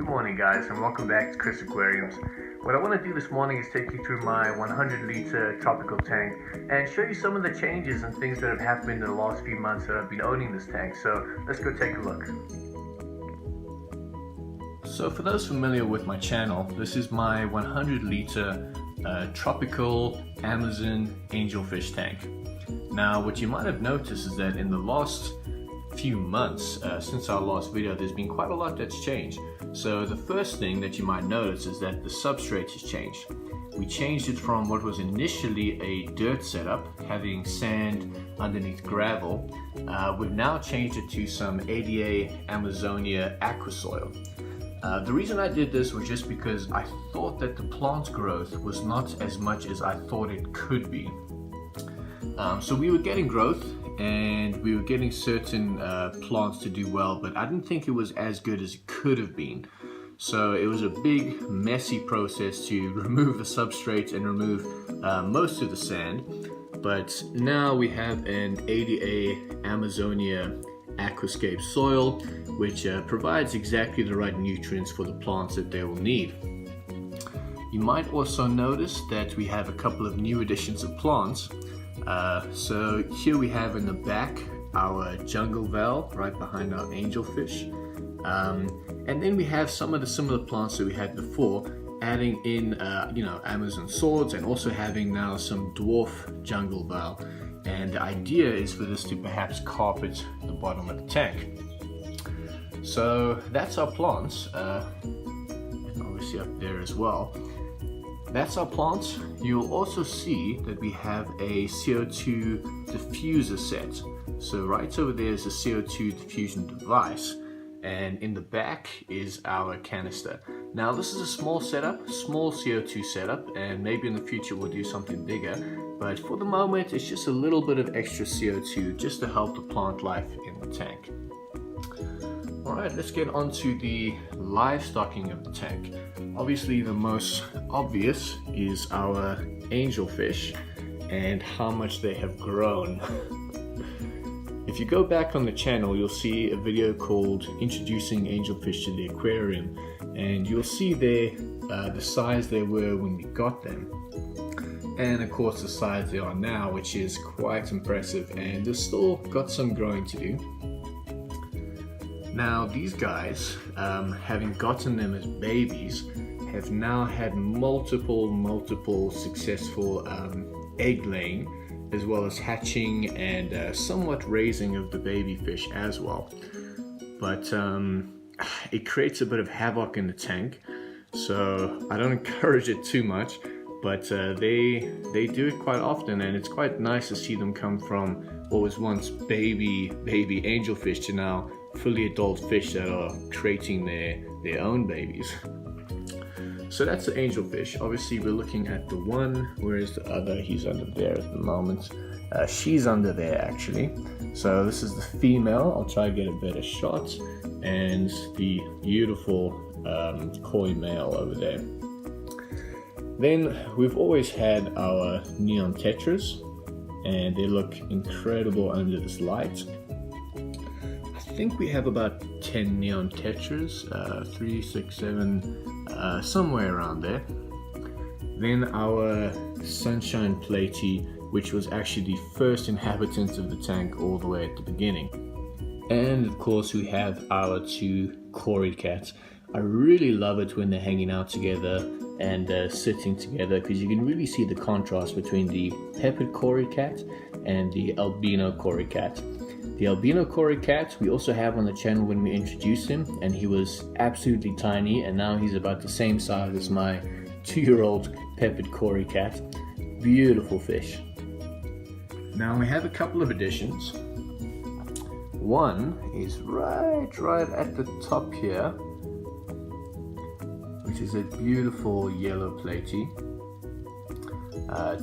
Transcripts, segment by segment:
Good morning, guys, and welcome back to Chris Aquariums. What I want to do this morning is take you through my 100-liter tropical tank and show you some of the changes and things that have happened in the last few months that I've been owning this tank. So let's go take a look. So for those familiar with my channel, this is my 100-liter tropical Amazon angelfish tank. Now, what you might have noticed is that in the last few months since our last video, there's been quite a lot that's changed. So the first thing that you might notice is that the substrate has changed. We changed it from what was initially a dirt setup, having sand underneath gravel. We've now changed it to some ADA Amazonia aqua soil. The reason I did this was just because I thought that the plant growth was not as much as I thought it could be. So we were getting growth and we were getting certain plants to do well, but I didn't think it was as good as it could have been. So it was a big, messy process to remove the substrate and remove most of the sand. But now we have an ADA Amazonia aquascape soil, which provides exactly the right nutrients for the plants that they will need. You might also notice that we have a couple of new additions of plants. So here we have in the back our jungle val right behind our angelfish, and then we have some of the similar plants that we had before, adding in Amazon swords, and also having now some dwarf jungle val. And the idea is for this to perhaps carpet the bottom of the tank. So that's our plants, and obviously up there as well. That's our plants. You'll also see that we have a CO2 diffuser set. So right over there is a CO2 diffusion device, and in the back is our canister. Now this is a small setup, small CO2 setup, and maybe in the future we'll do something bigger, but for the moment it's just a little bit of extra CO2 just to help the plant life in the tank. Alright, let's get on to the livestocking of the tank. Obviously the most obvious is our angelfish and how much they have grown. If you go back on the channel, you'll see a video called Introducing Angelfish to the Aquarium, and you'll see there the size they were when we got them, and of course the size they are now, which is quite impressive, and they've still got some growing to do. Now these guys, having gotten them as babies, have now had multiple successful egg laying, as well as hatching and somewhat raising of the baby fish as well. But it creates a bit of havoc in the tank, so I don't encourage it too much, but they do it quite often, and it's quite nice to see them come from what was once baby angelfish to now fully adult fish that are creating their own babies. So that's the angelfish. Obviously we're looking at the one, whereas the other, he's under there at the moment. She's under there actually. So this is the female. I'll try to get a better shot, and the beautiful koi male over there. Then we've always had our neon tetras, and they look incredible under this light. I think we have about 10 neon tetras, 3, 6, 7, somewhere around there. Then our sunshine platy, which was actually the first inhabitant of the tank all the way at the beginning. And of course we have our two cory cats. I really love it when they're hanging out together and sitting together, because you can really see the contrast between the peppered cory cat and the albino cory cat. The albino cory cat we also have on the channel when we introduced him, and he was absolutely tiny, and now he's about the same size as my 2-year-old peppered cory cat. Beautiful fish. Now we have a couple of additions. One is right at the top here, which is a beautiful yellow platy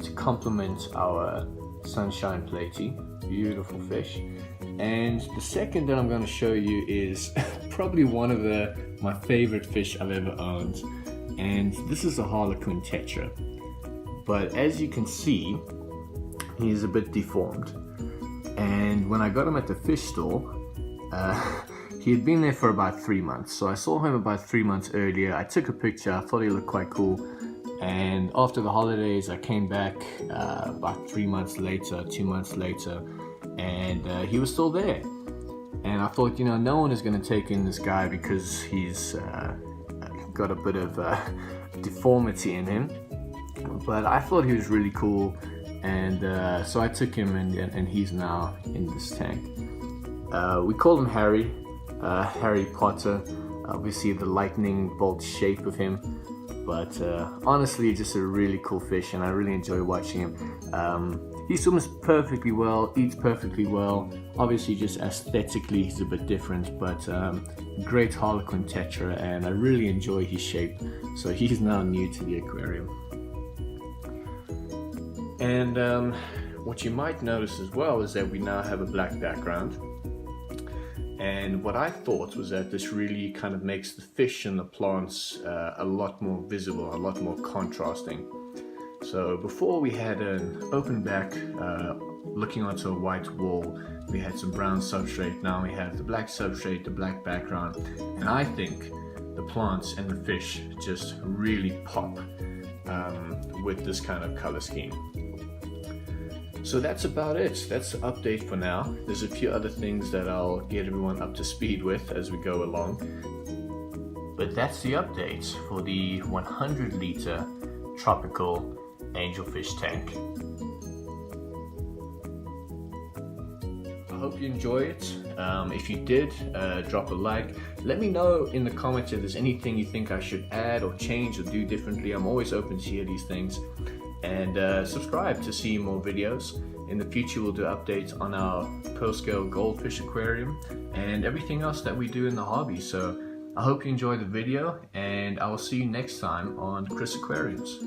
to complement our sunshine platy. Beautiful fish. And the second that I'm going to show you is probably one of my favorite fish I've ever owned, and this is a harlequin tetra. But as you can see, he's a bit deformed, and when I got him at the fish store, he had been there for about 3 months. So I saw him about 3 months earlier. I took a picture. I thought he looked quite cool. And after the holidays, I came back about 3 months later, 2 months later, and he was still there. And I thought, you know, no one is going to take in this guy because he's got a bit of deformity in him. But I thought he was really cool, and so I took him, and he's now in this tank. We call him Harry, Harry Potter. Obviously, the lightning bolt shape of him. But honestly, just a really cool fish, and I really enjoy watching him. He swims perfectly well, eats perfectly well. Obviously, just aesthetically, he's a bit different, but great harlequin tetra, and I really enjoy his shape. So he's now new to the aquarium. And what you might notice as well is that we now have a black background. And what I thought was that this really kind of makes the fish and the plants a lot more visible, a lot more contrasting. So before we had an open back looking onto a white wall, we had some brown substrate. Now we have the black substrate, the black background, and I think the plants and the fish just really pop with this kind of color scheme. So that's about it. That's the update for now. There's a few other things that I'll get everyone up to speed with as we go along. But that's the update for the 100-liter tropical angelfish tank. I hope you enjoy it. If you did, drop a like. Let me know in the comments if there's anything you think I should add or change or do differently. I'm always open to hear these things. And subscribe to see more videos. In the future, we'll do updates on our pearl scale goldfish aquarium and everything else that we do in the hobby. So I hope you enjoyed the video, and I will see you next time on Chris Aquariums.